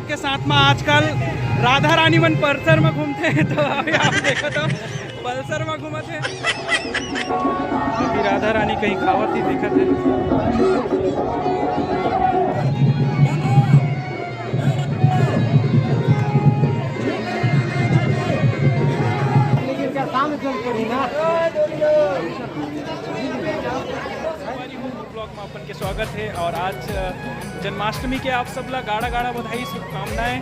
के साथ में आजकल राधा रानी मन पल्सर में घूमते हैं, तो अभी आप देखो तो पल्सर में घूमते हैं। अभी राधा रानी कहीं खावत ही देखते हैं। ब्लॉग में अपन के स्वागत है और आज जन्माष्टमी के आप सब ला गाढ़ा गाढ़ा बधाई शुभकामनाएं।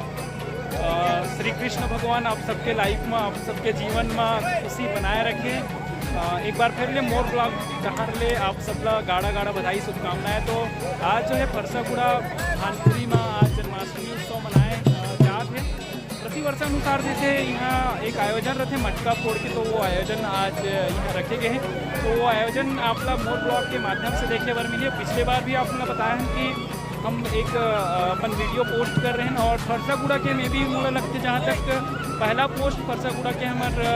श्री कृष्ण भगवान आप सबके लाइफ में, आप सबके जीवन में खुशी बनाए रखें। एक बार फिर ले मोर ब्लॉग जहाँ ले आप सब ला गाढ़ा गाढ़ा बधाई शुभकामनाएं। तो आज जो है फरसागुड़ा भानपुरी में आज जन्माष्टमी उत्सव मनाए जाते हैं। प्रति वर्षानुसार जैसे यहाँ एक आयोजन रहते मटका फोड़ के, तो वो आयोजन आज यहाँ रखे गए हैं। तो वो आयोजन आप लोग मोर ब्लॉग के माध्यम से देखे बार मिले। पिछले बार भी आपने बताया है कि हम एक अपन वीडियो पोस्ट कर रहे हैं और फरसागुड़ा के में भी मुझे लगते जहाँ तक पहला पोस्ट फरसागुड़ा के हमारे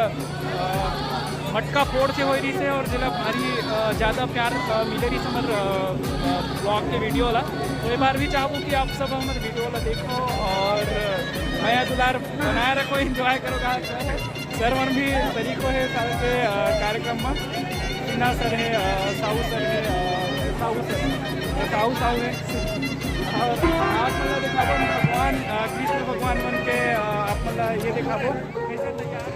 मटका फोड़ से हो रही से और जिला भारी ज़्यादा प्यार मिले रही से हमारे ब्लॉग के वीडियो वाला। तो एक बार भी चाहूँ कि आप सब हमारे वीडियो वाला देखो और नया दुलार बनाए रखो, एंजॉय करो। सर मन भी तरीकों है सारे के कार्यक्रम में सिन्हा सर है, साहू सर है, साहू है और आप मतलब दिखाबो भगवान कृष्ण भगवान मन के आप मतलब ये दिखाबो कैसे तैयार।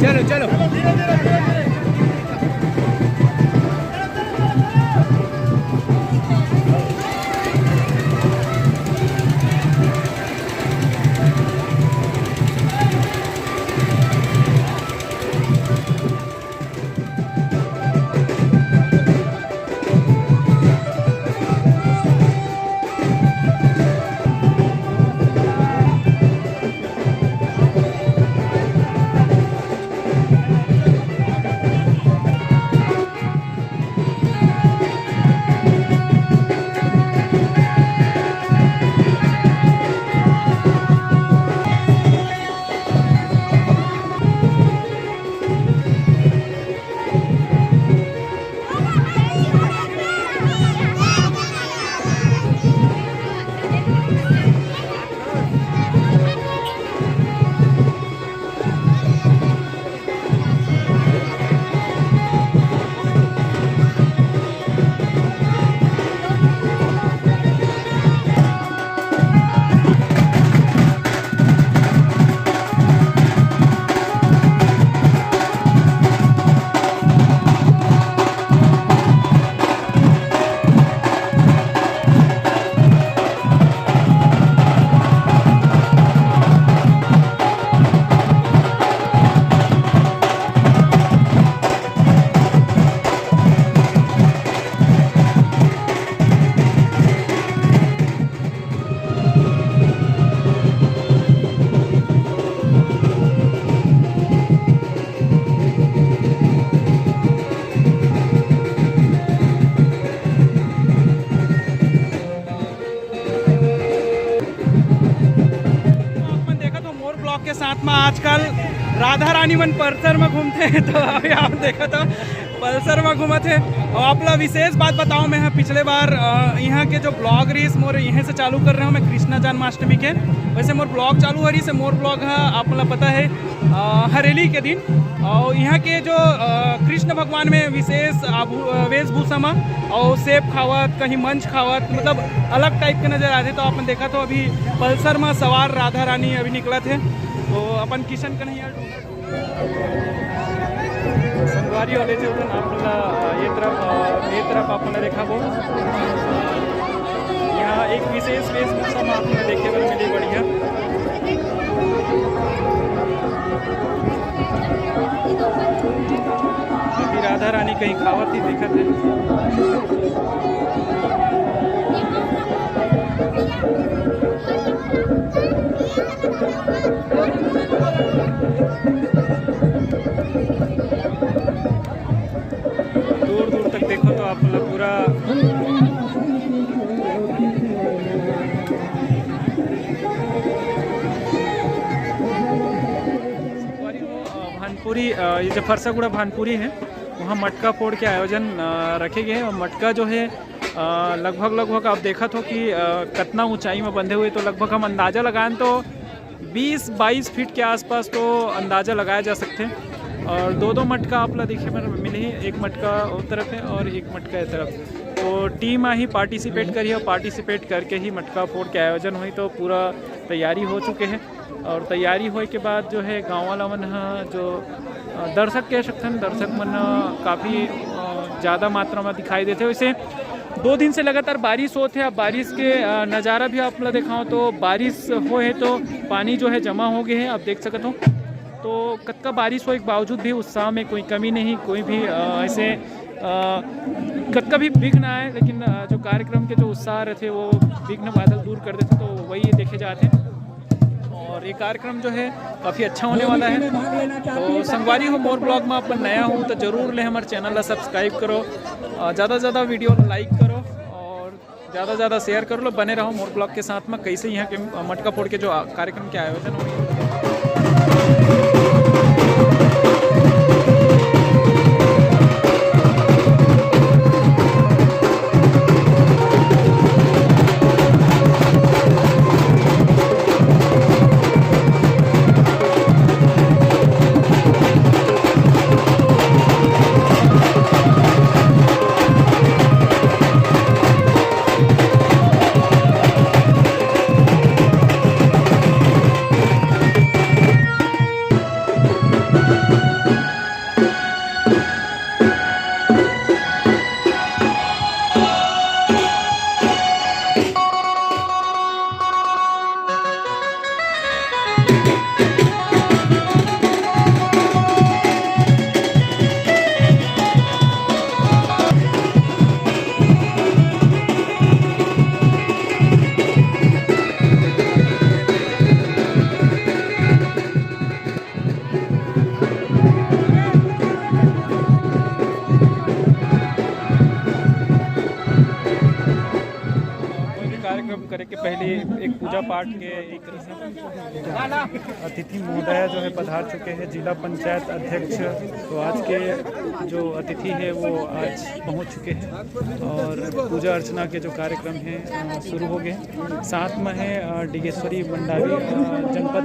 चलो चलो के साथ में आजकल राधा रानी मन पल्सर में घूमते हैं। तो अभी आप देखो तो पल्सर में घूमे थे। और आपला विशेष बात बताऊँ, मैं पिछले बार यहाँ के जो ब्लॉग रही मोर यहाँ से चालू कर रहा हूँ मैं कृष्णा जन्माष्टमी के। वैसे मोर ब्लॉग चालू हो रही से मोर ब्लॉग है आपला पता है हरेली के दिन। और यहाँ के जो कृष्ण भगवान में विशेष वेशभूषा में और सेब खावत कहीं मंच खावत मतलब अलग टाइप के नज़र आते। तो अपन देखा तो अभी पल्सर में सवार राधा रानी अभी निकला थे। तो अपन किशन कन्हैया संगवारी वाले जो आपला ये तरफ आपने देखा वो यहाँ एक विशेष वेशभूषा में आपने देखे हुए मिली बढ़िया। अभी राधा रानी कहीं खावत ही दिखत है। दूर दूर तक देखो तो आप मतलब पूरा भानपुरी, ये जो फरसागुड़ा भानपुरी है वहाँ मटका फोड़ के आयोजन रखे गए हैं। और मटका जो है लगभग आप देखा तो कि कितना ऊंचाई में बंधे हुए। तो लगभग हम अंदाज़ा लगाएं तो 20-22 फीट के आसपास तो अंदाज़ा लगाया जा सकते हैं। और दो मटका आप ला देखे मेरे मिले ही, एक मटका उस तरफ है और एक मटका इस तरफ। तो टीम ही पार्टिसिपेट करी और पार्टिसिपेट करके ही मटका फोड़ के आयोजन हुई। तो पूरा तैयारी हो चुके हैं। और तैयारी होने के बाद जो है गाँव वाला मन जो दर्शक कह सकते हैं, दर्शक मन काफ़ी ज़्यादा मात्रा में दिखाई देते। वैसे 2 दिन से लगातार बारिश होते हैं। अब बारिश के नज़ारा भी आप दिखाओ तो बारिश हो है तो पानी जो है जमा हो गए हैं, आप देख सकते हो। तो कतका बारिश होने के बावजूद भी उत्साह में कोई कमी नहीं, कोई भी ऐसे कतका भी विघ्न आए, लेकिन जो कार्यक्रम के जो उत्साह रहते वो विघ्न बादल दूर कर देते। तो वही देखे जाते हैं। और ये कार्यक्रम जो है काफ़ी अच्छा होने वाला है। तो संगवारी हो मोर ब्लॉग में अपन नया हूँ तो जरूर ले हमारे चैनल ला सब्सक्राइब करो, ज़्यादा से ज़्यादा वीडियो लाइक करो और ज़्यादा से ज़्यादा शेयर करो। बने रहो मोर ब्लॉग के साथ में। कैसे यहाँ के मटका फोड़ के जो कार्यक्रम के आयोजन हो रही करे के पहले एक पूजा पाठ के एक अतिथि महोदय जो है पधार चुके हैं, जिला पंचायत अध्यक्ष। तो आज के जो अतिथि है वो आज पहुंच चुके हैं और पूजा अर्चना के जो कार्यक्रम हैं शुरू हो गए। साथ में है डिगेश्वरी मंडावी जनपद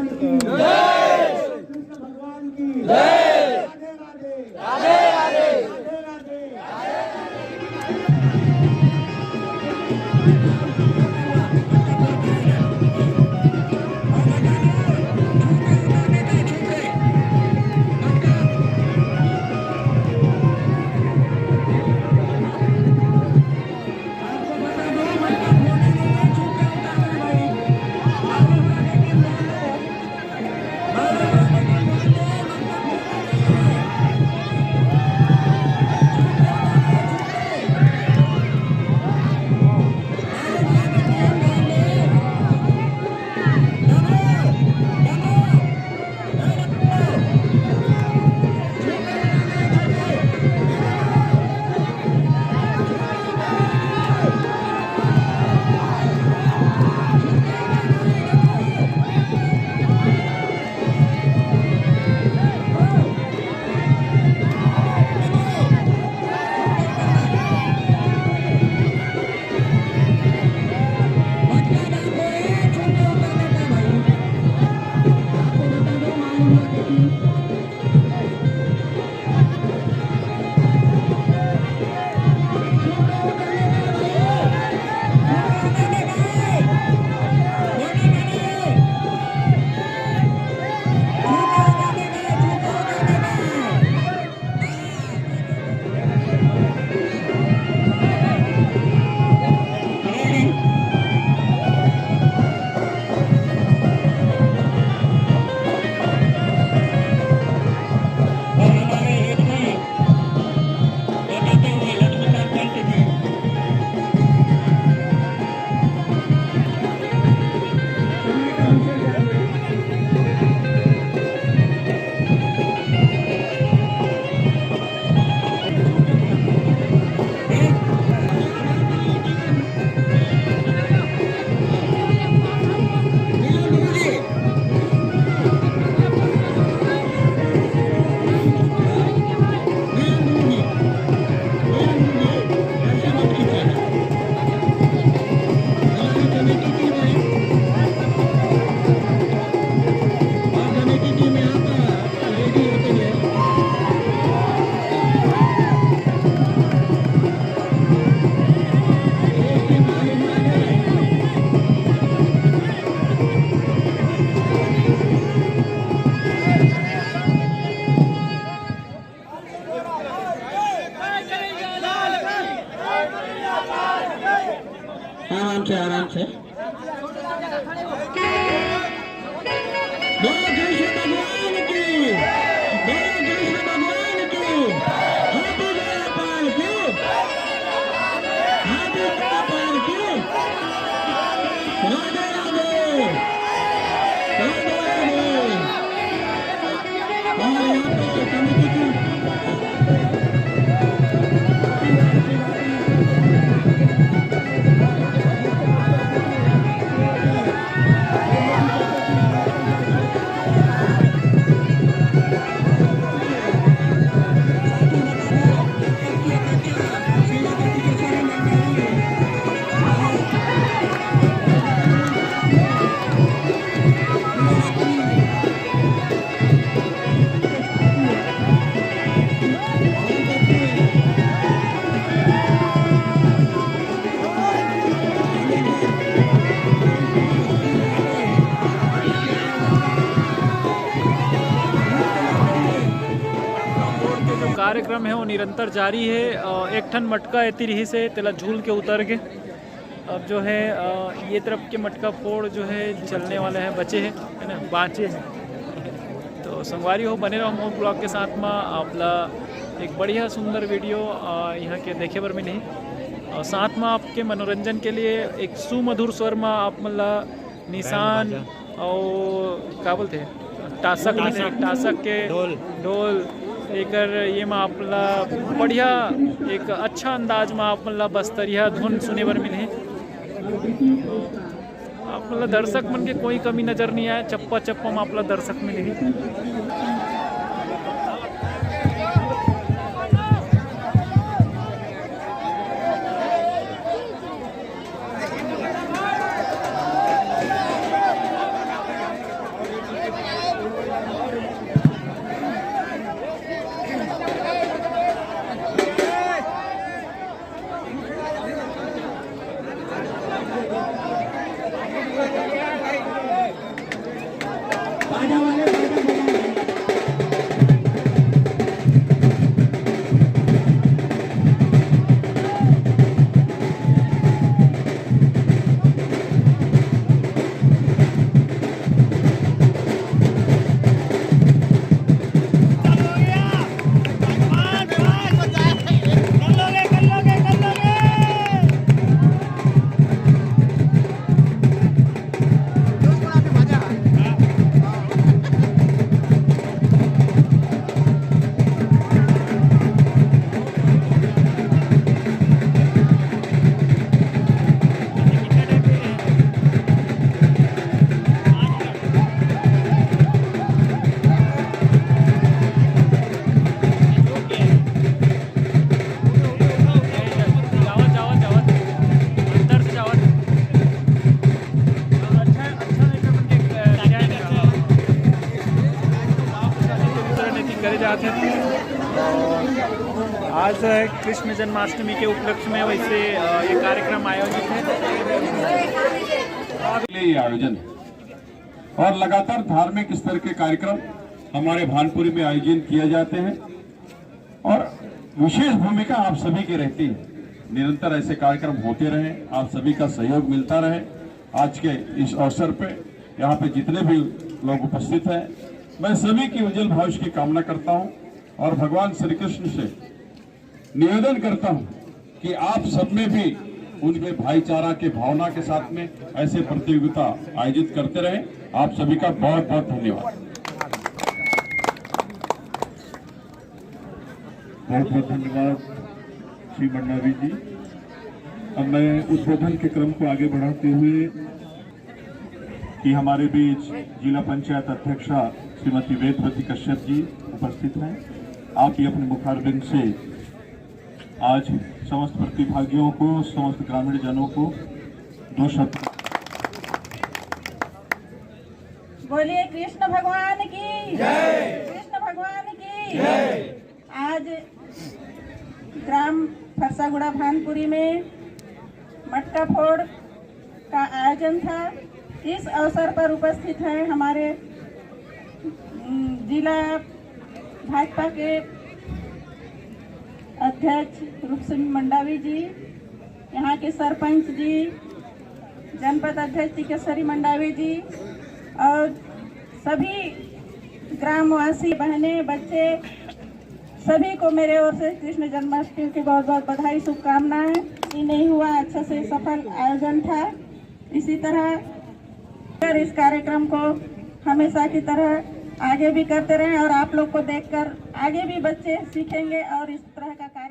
आराम से आराम से। बोलो कृष्ण भगवान की, बोलो कृष्ण भगवान की, हाथी घोड़ा पाल की, हाथी घोड़ा पाल की। राधे राधे, राधे राधे। और यहाँ पे कमिटी की कार्यक्रम है वो निरंतर जारी है। एक ठन मटका एती रही से तेला झूल के उतर के अब जो है ये तरफ के मटका फोड़ जो है चलने वाले हैं, बचे हैं है ना, बाँचे हैं। तो संगवारी हो बने रहो मोर ब्लॉग के साथ में आपला एक बढ़िया सुंदर वीडियो यहाँ के देखे बर मिली और साथ में आपके मनोरंजन के लिए एक सुमधुर स्वर में आप मतलब निशान और क्या बोलते हैं टासक के ढोल लेकर ये में आपला बढ़िया एक अच्छा अंदाज में आप मतलब बस्तरिया धुन सुने बर मिले। आप मतलब दर्शक मन के कोई कमी नज़र नहीं आया, चप्पा चप्पा में आपला दर्शक मिले। आज कृष्ण जन्माष्टमी के उपलक्ष्य में वैसे ये कार्यक्रम आयोजित है। ये आयोजन है और लगातार धार्मिक स्तर के कार्यक्रम हमारे भानपुरी में आयोजन किए जाते हैं और विशेष भूमिका आप सभी की रहती है। निरंतर ऐसे कार्यक्रम होते रहे, आप सभी का सहयोग मिलता रहे। आज के इस अवसर पे यहाँ पे जितने भी लोग उपस्थित हैं, मैं सभी की उज्जवल भविष्य की कामना करता हूँ और भगवान श्री कृष्ण से निवेदन करता हूँ कि आप सब में भी उनके भाईचारा के भावना के साथ में ऐसे प्रतियोगिता आयोजित करते रहे। आप सभी का बहुत बहुत धन्यवाद। बहुत बहुत धन्यवाद श्री मंडावी जी। अब मैं उद्बोधन के क्रम को आगे बढ़ाते हुए कि हमारे बीच जिला पंचायत अध्यक्षा श्रीमती वेदवती कश्यप जी उपस्थित हैं। आप ही अपने मुखारबिंद से आज समस्त प्रतिभागियों को, समस्त ग्रामीण जनों को दो शब्द। बोलिए कृष्ण भगवान की जय, कृष्ण भगवान की जय। आज ग्राम फरसागुड़ा भानपुरी में मटका फोड़ का आयोजन था। इस अवसर पर उपस्थित हैं हमारे जिला भाजपा के अध्यक्ष रूप सिंह मंडावी जी, यहाँ के सरपंच जी, जनपद अध्यक्ष टिकेश्वरी मंडावी जी और सभी ग्रामवासी, बहनें, बच्चे, सभी को मेरे ओर से कृष्ण जन्माष्टमी की बहुत बहुत बधाई, शुभकामनाएं। ये नहीं हुआ, अच्छा से सफल आयोजन था। इसी तरह इस कार्यक्रम को हमेशा की तरह आगे भी करते रहें और आप लोग को देखकर आगे भी बच्चे सीखेंगे और इस तरह का कार्य